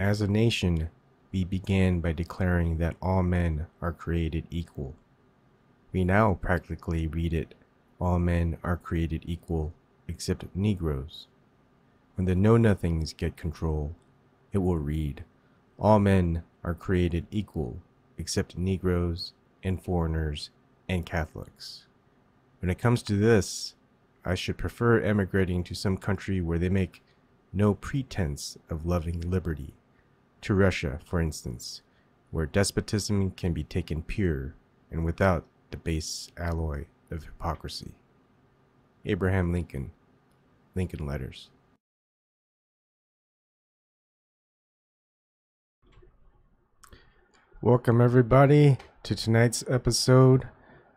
As a nation, we began by declaring that all men are created equal. We now practically read it, all men are created equal except Negroes. When the know-nothings get control, it will read, all men are created equal except Negroes and foreigners and Catholics. When it comes to this, I should prefer emigrating to some country where they make no pretense of loving liberty. To Russia, for instance, where despotism can be taken pure and without the base alloy of hypocrisy. Abraham Lincoln, Lincoln Letters. Welcome everybody to tonight's episode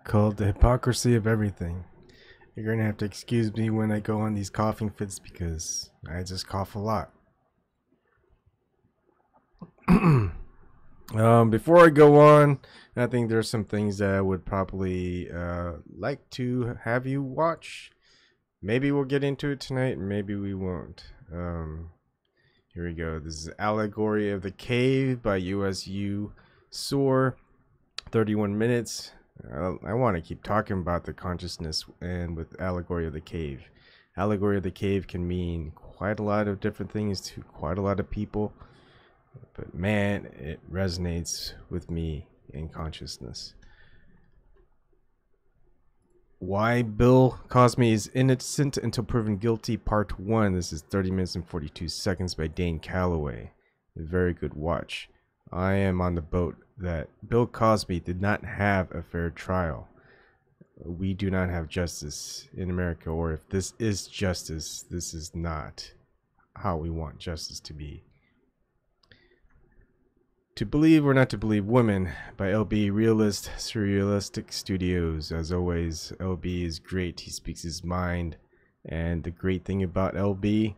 called The Hypocrisy of Everything. You're going to have to excuse me when I go on these coughing fits because I just cough a lot. Before I go on, I think there's some things that I would probably like to have you watch. Maybe we'll get into it tonight, maybe we won't. Here we go. This is Allegory of the Cave by USU Soar. 31 minutes. I want to keep talking about the consciousness, and with Allegory of the Cave. Allegory of the Cave can mean quite a lot of different things to quite a lot of people. But man, it resonates with me in consciousness. Why Bill Cosby is Innocent Until Proven Guilty, Part 1. This is 30 minutes and 42 seconds by Dane Calloway. A very good watch. I am on the boat that Bill Cosby did not have a fair trial. We do not have justice in America, or if this is justice, this is not how we want justice to be. To Believe or Not to Believe Women by LB Realist Surrealistic Studios. As always, LB is great. He speaks his mind. And the great thing about LB,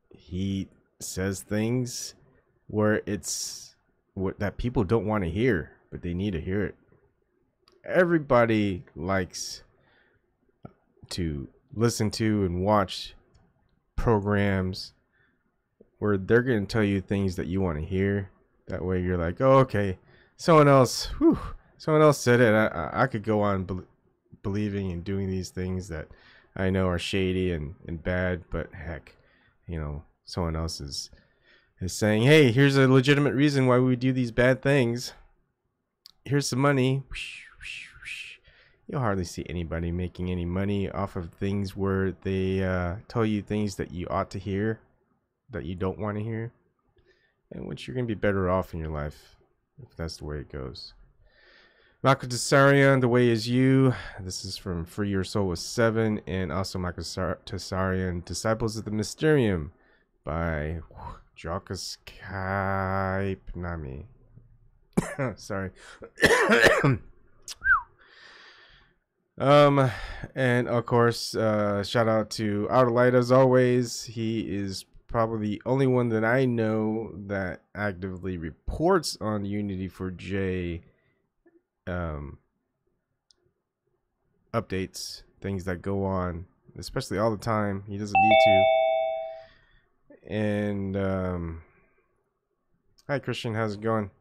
he says things where it's what that people don't want to hear, but they need to hear it. Everybody likes to listen to and watch programs where they're going to tell you things that you want to hear. That way you're like, oh, okay, someone else said it. I could go on believing and doing these things that I know are shady and bad, but heck, you know, someone else is saying, hey, here's a legitimate reason why we do these bad things. Here's some money. You'll hardly see anybody making any money off of things where they tell you things that you ought to hear, that you don't want to hear, and which you're going to be better off in your life if that's the way it goes. Michael Tessarian, The Way Is You. This is from Free Your Soul with 7, and also Michael Tessarian, Disciples of the Mysterium by Jokas Kaipnami. Sorry. And of course, shout out to Outer Light as always. He is probably the only one that I know that actively reports on Unity4J updates, things that go on, especially all the time. He doesn't need to. And hi Christian, how's it going?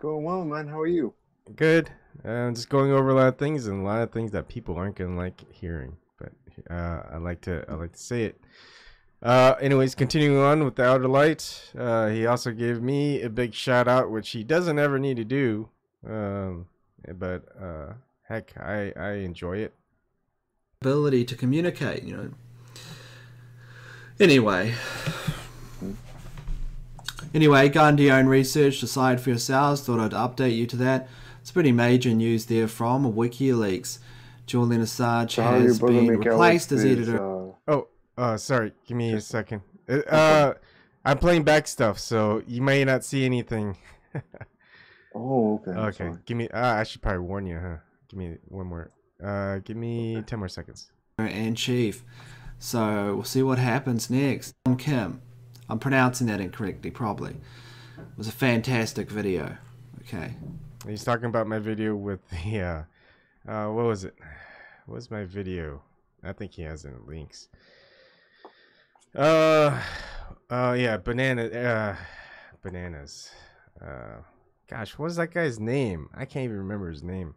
Going well, man. How are you? Good. Just going over a lot of things, and a lot of things that people aren't gonna like hearing, but I like to say it. Anyways, continuing on with the Outer Light, he also gave me a big shout out, which he doesn't ever need to do, but heck, I enjoy it. Ability to communicate, you know. Anyway, go and do your own research, decide for yourselves. Thought I'd update you to that. It's pretty major news there from WikiLeaks. Julian Assange has been replaced as editor. Sorry, give me a second. I'm playing back stuff, so you may not see anything. Oh, okay. Okay, give me. I should probably warn you, huh? Give me one more. Give me 10 more seconds. And chief. So we'll see what happens next. Ebon Kim. I'm pronouncing that incorrectly, probably. It was a fantastic video. Okay. He's talking about my video with the. What was it? What was my video? I think he has it in links. Yeah, bananas. Gosh, what was that guy's name? I can't even remember his name.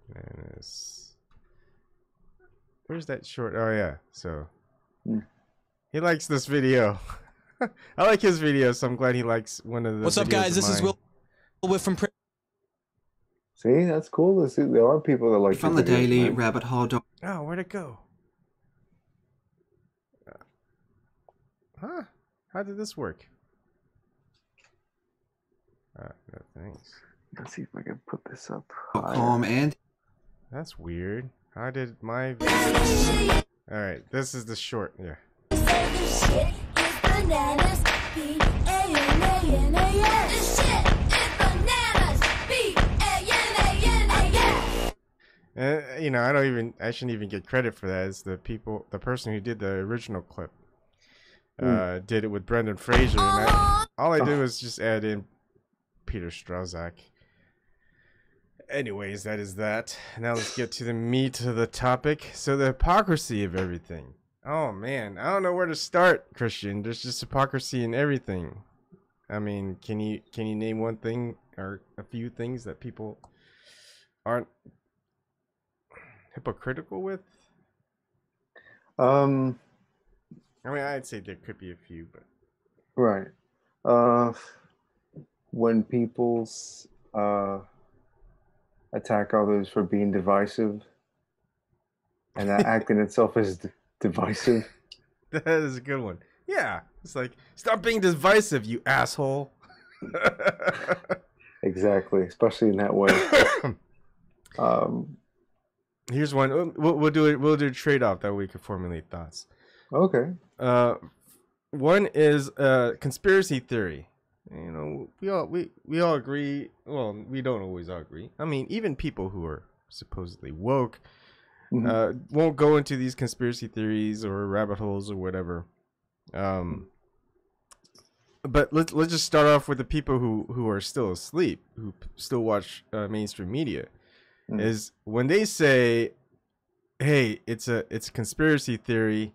Bananas. Where's that short? Oh yeah, so he likes this video. I like his video, so I'm glad he likes one of the. What's up, guys? This is Will from. See, that's cool. There are people that like from the Daily Rabbit Hole. Oh, where'd it go? Huh? How did this work? No, thanks. Let's see if I can put this up. And that's weird. How did my? All right, this is the short. Yeah. You know, I shouldn't even get credit for that. It's the person who did the original clip. Did it with Brendan Fraser, and all I did was just add in Peter Strazak. Anyways, that is that. Now let's get to the meat of the topic. So the hypocrisy of everything. Oh man, I don't know where to start, Christian. There's just hypocrisy in everything. I mean, can you name one thing or a few things that people aren't hypocritical with? I mean, I'd say there could be a few, but right. When people attack others for being divisive, and that act in itself is divisive. That is a good one. Yeah, it's like, stop being divisive, you asshole. Exactly, especially in that way. Here's one. We'll do it. We'll do a trade-off that we can formulate thoughts. Okay. One is conspiracy theory. You know, we all agree. Well, we don't always all agree. I mean, even people who are supposedly woke won't go into these conspiracy theories or rabbit holes or whatever. But let's just start off with the people who are still asleep, who still watch mainstream media. Is when they say, "Hey, it's a conspiracy theory,"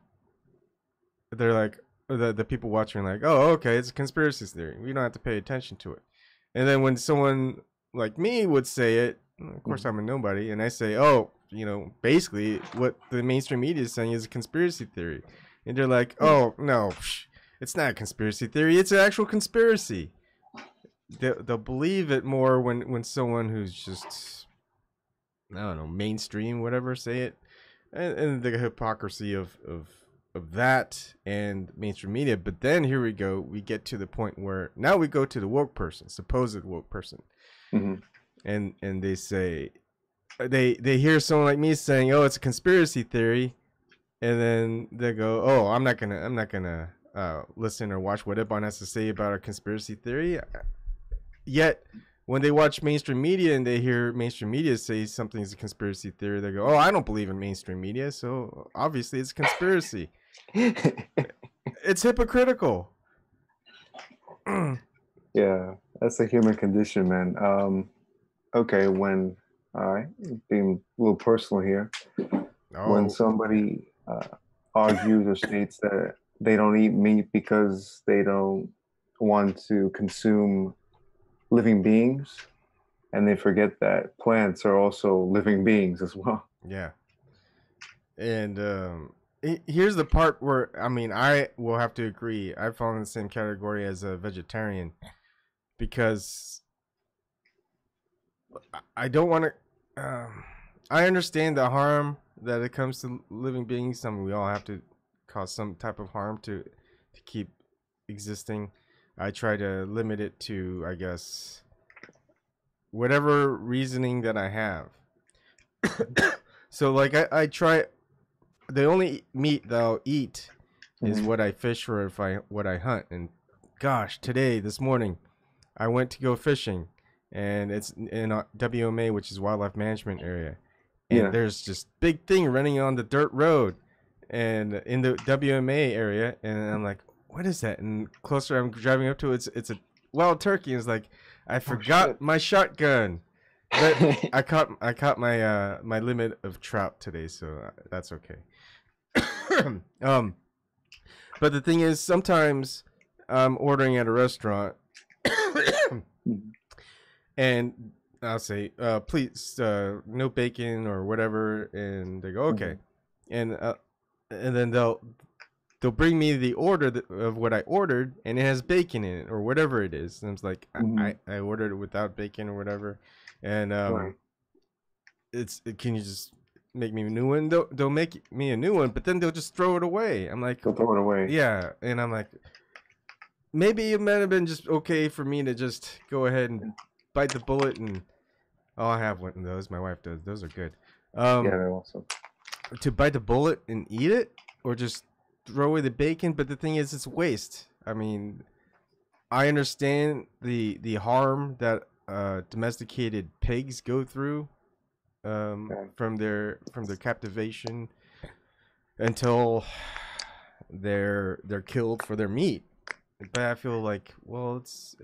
they're like, the people watching are like, "Oh, okay, it's a conspiracy theory. We don't have to pay attention to it." And then when someone like me would say it, of course I'm a nobody, and I say, "Oh, you know, basically what the mainstream media is saying is a conspiracy theory," and they're like, "Oh no, it's not a conspiracy theory. It's an actual conspiracy." They'll believe it more when someone who's just, I don't know, mainstream, whatever, say it. And the hypocrisy of that and mainstream media. But then here we go, we get to the point where now we go to the woke person, supposed woke person. And they say, they hear someone like me saying, "Oh, it's a conspiracy theory," and then they go, "Oh, I'm not gonna listen or watch what Ebon has to say about a conspiracy theory." Yet when they watch mainstream media and they hear mainstream media say something's a conspiracy theory, they go, "Oh, I don't believe in mainstream media, so obviously it's a conspiracy." It's hypocritical. Yeah, that's the human condition, man. Okay, when being a little personal here, when somebody argues or states that they don't eat meat because they don't want to consume living beings, and they forget that plants are also living beings as well. Yeah. And here's the part where, I mean, I will have to agree. I fall in the same category as a vegetarian because I don't want to. I understand the harm that it comes to living beings. I mean, we all have to cause some type of harm to keep existing. I try to limit it to, I guess, whatever reasoning that I have. So, like, I try. The only meat that I'll eat is what I fish or what I hunt. And gosh, this morning, I went to go fishing, and it's in WMA, which is Wildlife Management Area, and there's just big thing running on the dirt road, and in the WMA area, and I'm like, what is that? And closer I'm driving up to it, it's a wild turkey. And it's like, I forgot my shotgun, but I caught my my limit of trout today, so that's okay. But the thing is, sometimes I'm ordering at a restaurant, and I'll say, please, no bacon or whatever, and they go, okay, and then they'll bring me the order of what I ordered, and it has bacon in it or whatever it is, and it's like I ordered it without bacon or whatever, and can you just make me a new one? They'll make me a new one, but then they'll just throw it away. I'm like, they'll throw it away. Yeah, and I'm like, maybe it might have been just okay for me to just go ahead and bite the bullet and I have one of those. My wife does. Those are good. Yeah, they're awesome. To bite the bullet and eat it, or just throw away the bacon. But the thing is, it's waste. I mean, I understand the harm that domesticated pigs go through from their captivation until they're killed for their meat. But I feel like, well, it's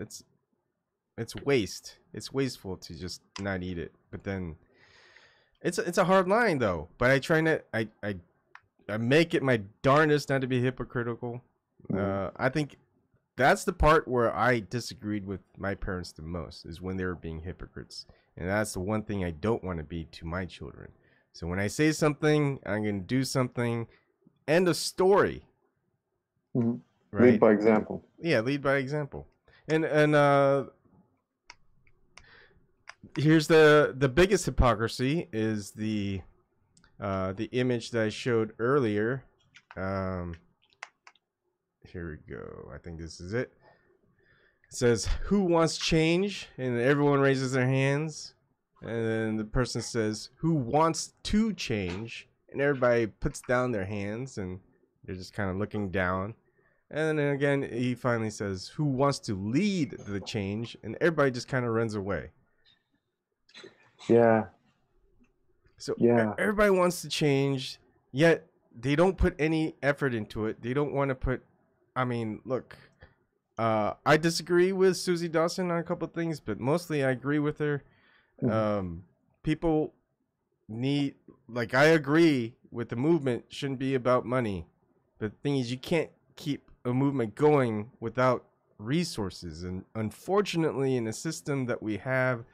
waste. It's wasteful to just not eat it. But then it's a hard line though. But I try not. I make it my darndest not to be hypocritical. I think that's the part where I disagreed with my parents the most, is when they were being hypocrites. And that's the one thing I don't want to be to my children. So when I say something, I'm going to do something. End of story. Right? Lead by example. Yeah, lead by example. And here's the biggest hypocrisy is the image that I showed earlier. Here we go. I think this is it. It says, "Who wants change?" And everyone raises their hands. And then the person says, "Who wants to change?" And everybody puts down their hands and they're just kind of looking down. And then again, he finally says, "Who wants to lead the change?" And everybody just kind of runs away. Yeah. So everybody wants to change, yet they don't put any effort into it. They don't want to put, I mean, look, I disagree with Susie Dawson on a couple of things, but mostly I agree with her. People need, like, I agree with the movement shouldn't be about money. But the thing is, you can't keep a movement going without resources. And unfortunately, in the system that we have,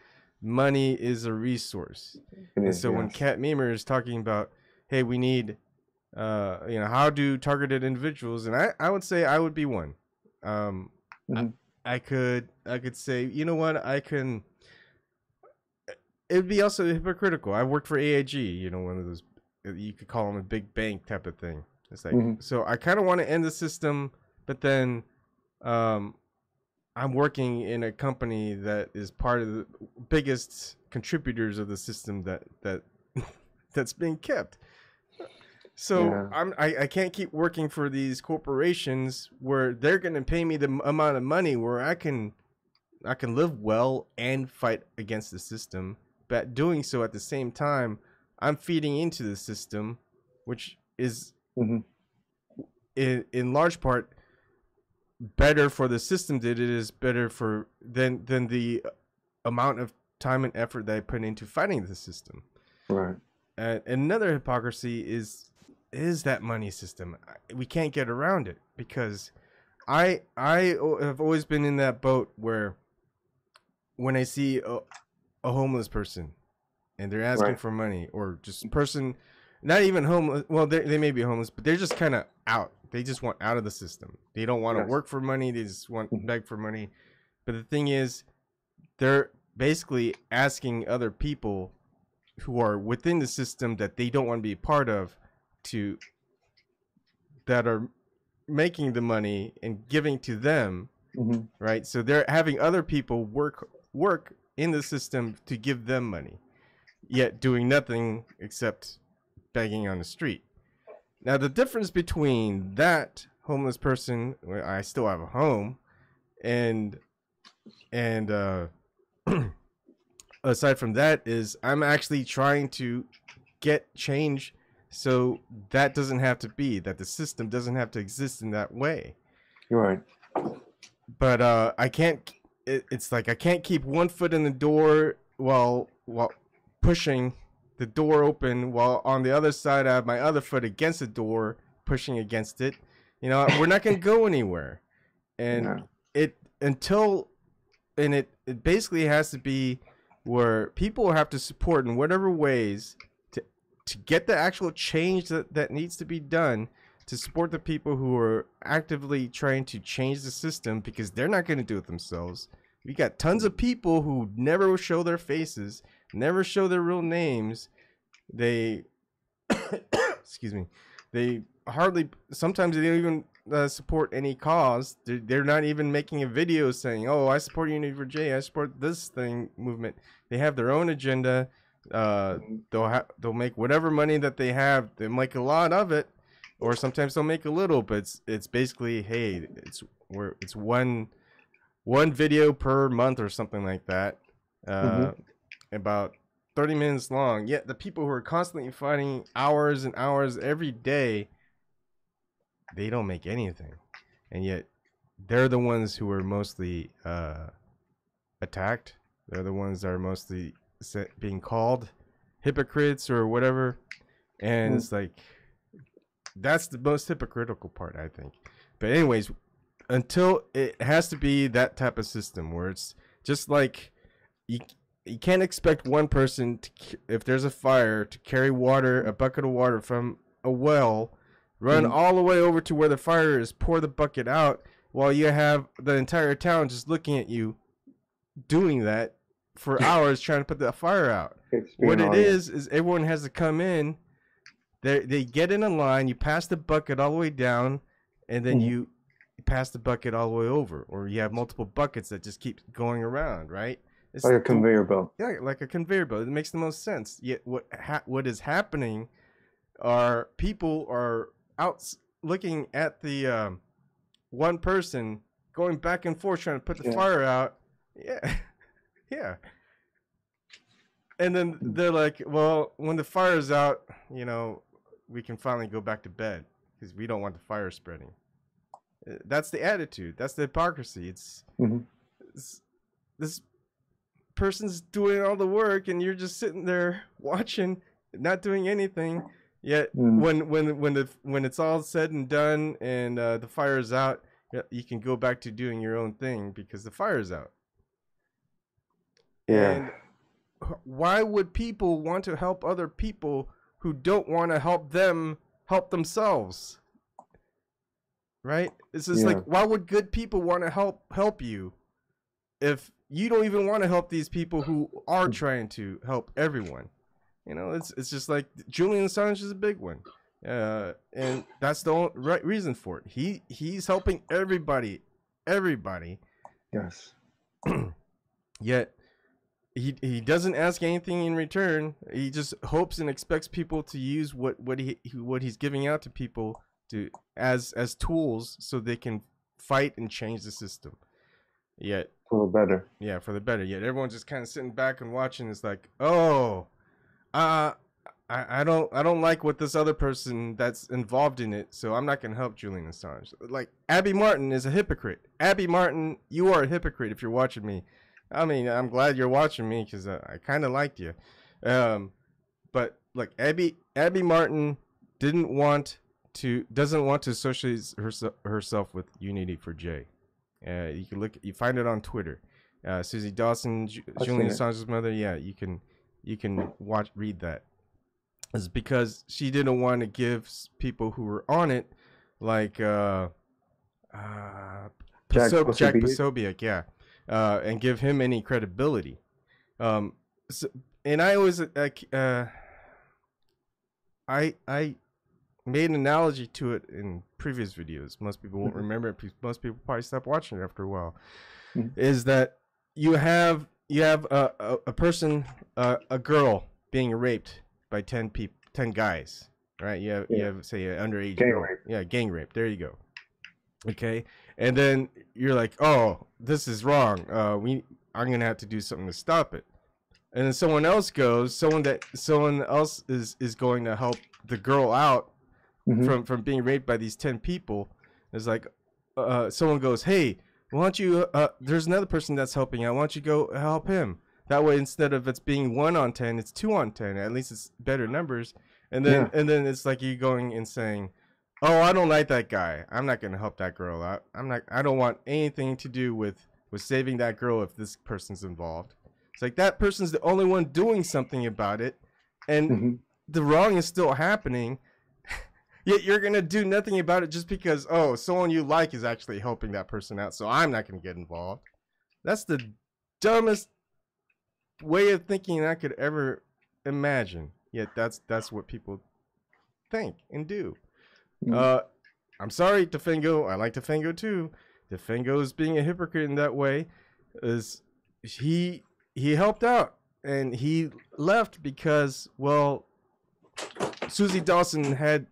money is a resource. And so when Cat Memer is talking about, hey, we need, how do targeted individuals, and I would say I would be one. I could say, you know what, it would be also hypocritical. I worked for AIG, one of those, you could call them a big bank type of thing. It's like, so I kind of want to end the system, but then I'm working in a company that is part of the biggest contributors of the system that's being kept. So I can't keep working for these corporations where they're going to pay me the amount of money where I can live well and fight against the system. But doing so at the same time, I'm feeding into the system, which is in large part better for the system than it is better for than the amount of time and effort that I put into fighting the system. Right. Another hypocrisy is that money system. We can't get around it because I have always been in that boat where when I see a homeless person and they're asking for money, or just a person not even homeless, well, they may be homeless, but they're just kind of out. They just want out of the system. They don't want to work for money. They just want to beg for money. But the thing is, they're basically asking other people who are within the system that they don't want to be a part of that are making the money and giving to them, right? So they're having other people work in the system to give them money, yet doing nothing except begging on the street. Now, the difference between that homeless person, where I still have a home, and aside from that, is I'm actually trying to get change so that doesn't have to be, that the system doesn't have to exist in that way. You're right. But I can't, it's like I can't keep one foot in the door while pushing the door open while on the other side I have my other foot against the door, pushing against it. You know, we're not going to go anywhere. And it basically has to be where people have to support in whatever ways to get the actual change that needs to be done, to support the people who are actively trying to change the system, because they're not going to do it themselves. We got tons of people who never show their faces, never show their real names. They, excuse me, they hardly, sometimes they don't even support any cause. They're not even making a video saying, oh, I support Unity for J, I support this thing movement. They have their own agenda. They'll make whatever money that they have. They make a lot of it, or sometimes they'll make a little, but it's basically, hey, it's one video per month or something like that, about 30 minutes long. Yet the people who are constantly fighting hours and hours every day, they don't make anything, and yet they're the ones who are mostly attacked. They're the ones that are mostly being called hypocrites or whatever, and it's like, that's the most hypocritical part, I think. But anyways, until it has to be that type of system where it's just like you can't expect one person to, if there's a fire, to carry water, a bucket of water from a well, run all the way over to where the fire is, pour the bucket out, while you have the entire town just looking at you doing that for hours trying to put the fire out. What it is everyone has to come in. They get in a line. You pass the bucket all the way down, and then you pass the bucket all the way over, or you have multiple buckets that just keep going around, right? It's like a conveyor belt. Yeah, like a conveyor belt. It makes the most sense. Yet what is happening are people are out looking at the one person going back and forth trying to put the fire out. Yeah. Yeah. And then they're like, well, when the fire's out, you know, we can finally go back to bed because we don't want the fire spreading. That's the attitude. That's the hypocrisy. It's this person's doing all the work and you're just sitting there watching, not doing anything. Yet when it's all said and done and the fire's out, you can go back to doing your own thing because the fire's out. Yeah. And why would people want to help other people who don't want to help them help themselves? Right? It's just like, why would good people want to help you if you don't even want to help these people who are trying to help everyone? You know, it's just like Julian Assange is a big one. And that's the right reason for it. He's helping everybody. Yes. Yet he doesn't ask anything in return. He just hopes and expects people to use what he's giving out to people to as tools so they can fight and change the system. Yet for the better. Yeah, for the better. Yet everyone's just kind of sitting back and watching. It's like, oh, I don't like what this other person that's involved in it, so I'm not gonna help Julian Assange. Like, Abby Martin is a hypocrite. Abby Martin, you are a hypocrite if you're watching me. I mean, I'm glad you're watching me because I kind of liked you. But like Abby Martin doesn't want to associate herself with Unity for J. You can you find it on Twitter. Susie Dawson, Julian Assange's mother. Yeah, you can read that. It's because she didn't want to give people who were on it, like Jack Posobiec, yeah. And give him any credibility. And I always I made an analogy to it in previous videos. Most people won't remember it. Most people probably stop watching it after a while. Is that you have a person, a girl being raped by 10 guys, right? You have say an underage girl. Rape. Yeah, gang rape. There you go. Okay, and then you're like, oh, this is wrong. I'm gonna have to do something to stop it. And then someone else is going to help the girl out from being raped by these 10 people. It's like, someone goes, hey, why don't you? There's another person that's helping out. Why don't you go help him? That way, instead of it's being 1 on 10, it's 2 on 10. At least it's better numbers. And then it's like you going and saying, "Oh, I don't like that guy. I'm not going to help that girl out. I don't want anything to do with saving that girl if this person's involved." It's like that person's the only one doing something about it, and the wrong is still happening. Yet you're going to do nothing about it just because, oh, someone you like is actually helping that person out, so I'm not going to get involved. That's the dumbest way of thinking I could ever imagine. Yet that's what people think and do. I'm sorry, Defengo. I like Defengo too. Defengo is being a hypocrite in that way. Is he helped out and he left because, well, Susie Dawson had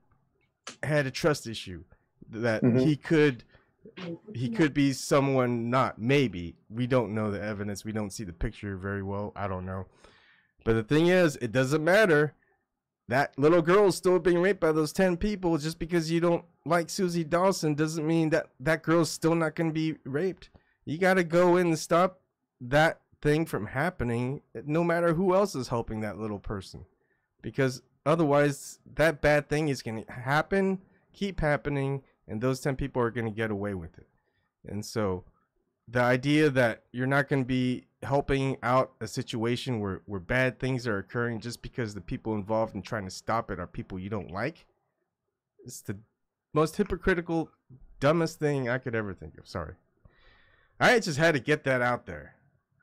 a trust issue that he could be someone not. Maybe we don't know the evidence. We don't see the picture very well. I don't know. But the thing is, it doesn't matter. That little girl is still being raped by those 10 people. Just because you don't like Susie Dawson doesn't mean that girl's still not going to be raped. You got to go in and stop that thing from happening, no matter who else is helping that little person. Because otherwise, that bad thing is going to happen, keep happening, and those 10 people are going to get away with it. And so the idea that you're not going to be helping out a situation where bad things are occurring just because the people involved in trying to stop it are people you don't like, it's the most hypocritical, dumbest thing I could ever think of. Sorry. I just had to get that out there.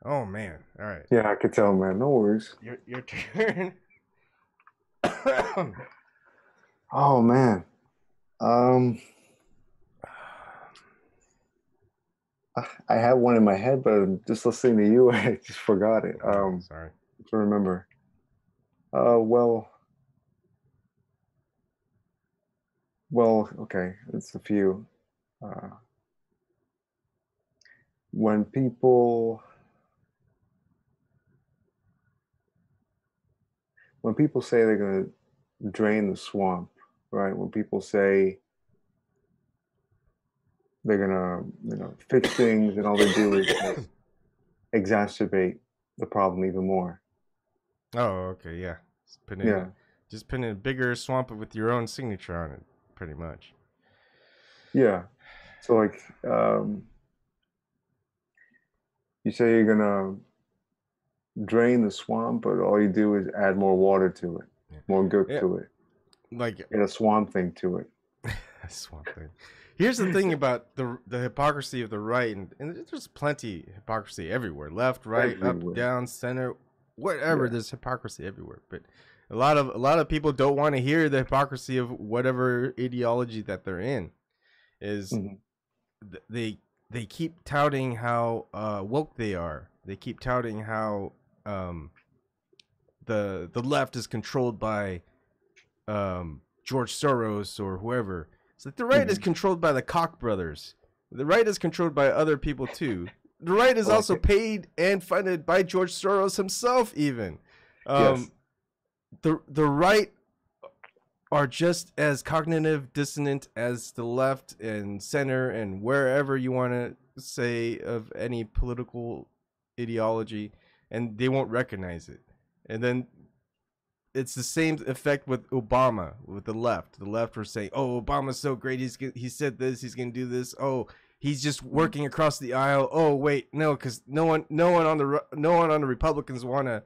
Oh, man. All right. Yeah, I could tell, man. No worries. Your turn. Oh, man. I had one in my head, but just listening to you, I just forgot it. Sorry. To remember. Well, okay. It's a few. When people say they're going to drain the swamp, right? When people say they're gonna fix things, and all they do is just exacerbate the problem even more. Oh, okay, yeah. Just put in a bigger swamp with your own signature on it, pretty much. Yeah. So like, you say you're gonna drain the swamp, but all you do is add more water to it, more gook to it, like and a swamp thing to it. A swamp thing. Here's the thing about the hypocrisy of the right, and there's plenty of hypocrisy everywhere. Left, right, everywhere. Up, down, center, whatever. Yeah. There's hypocrisy everywhere. But a lot of people don't want to hear the hypocrisy of whatever ideology that they're in. Is they keep touting how woke they are. They keep touting how the left is controlled by George Soros or whoever. It's like the right is controlled by the Koch brothers. The right is controlled by other people too. The right is also paid and funded by George Soros himself even. Yes. The right are just as cognitive dissonant as the left and center and wherever you want to say of any political ideology, and they won't recognize it. And then it's the same effect with Obama, with the left. The left were saying, "Oh, Obama's so great. He said this. He's going to do this. Oh, he's just working across the aisle. Oh, wait, no, because no one on the Republicans want to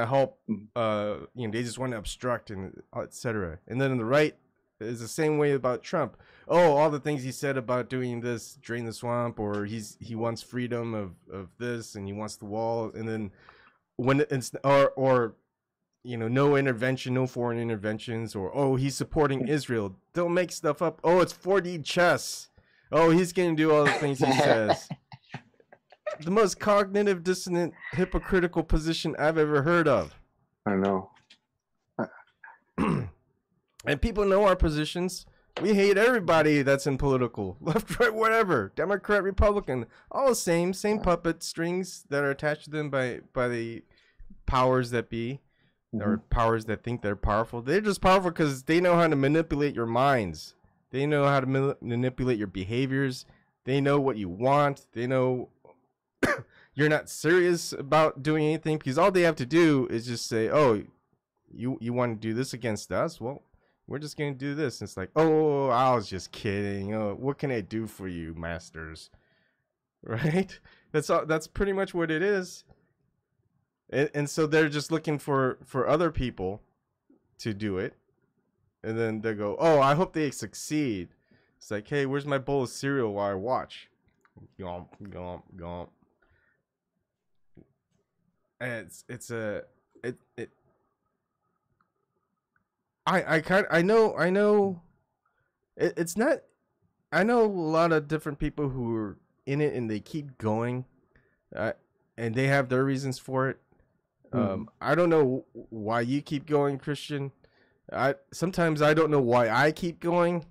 help. They just want to obstruct and etc." And then on the right is the same way about Trump. Oh, all the things he said about doing this, drain the swamp, or he wants freedom of this, and he wants the wall, and then when it's or no intervention, no foreign interventions, or, oh, he's supporting Israel. Don't make stuff up. Oh, it's 4D chess. Oh, he's going to do all the things he says. The most cognitive dissonant, hypocritical position I've ever heard of. I know. And people know our positions. We hate everybody that's in political. Left, right, whatever. Democrat, Republican. All the same puppet strings that are attached to them by the powers that be. Or powers that think they're powerful. They're just powerful because they know how to manipulate your minds. They know how to manipulate your behaviors. They know what you want. They know you're not serious about doing anything, because all they have to do is just say, oh, you want to do this against us? Well, we're just going to do this. And it's like, oh, I was just kidding. Oh, what can I do for you, masters? Right? That's pretty much what it is. And so they're just looking for other people to do it. And then they go, oh, I hope they succeed. It's like, hey, where's my bowl of cereal while I watch? Gomp, gomp, gomp. And I know it's not. I know a lot of different people who are in it and they keep going, and they have their reasons for it. I don't know why you keep going, Christian. Sometimes I don't know why I keep going.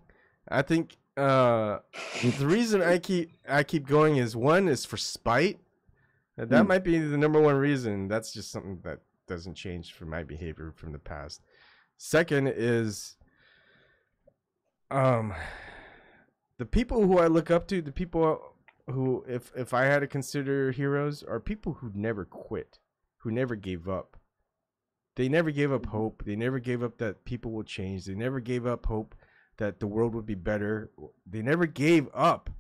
I think the reason I keep going is, one is for spite. That might be the number one reason. That's just something that doesn't change from my behavior from the past. Second is the people who I look up to, the people who, if I had to consider heroes, are people who never quit, who never gave up. They never gave up hope. They never gave up that people will change. They never gave up hope that the world would be better. They never gave up.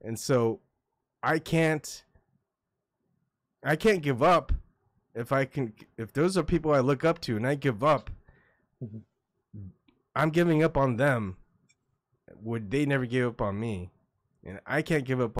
And so I can't give up. If those are people I look up to and I give up, I'm giving up on them. Would they never give up on me? And I can't give up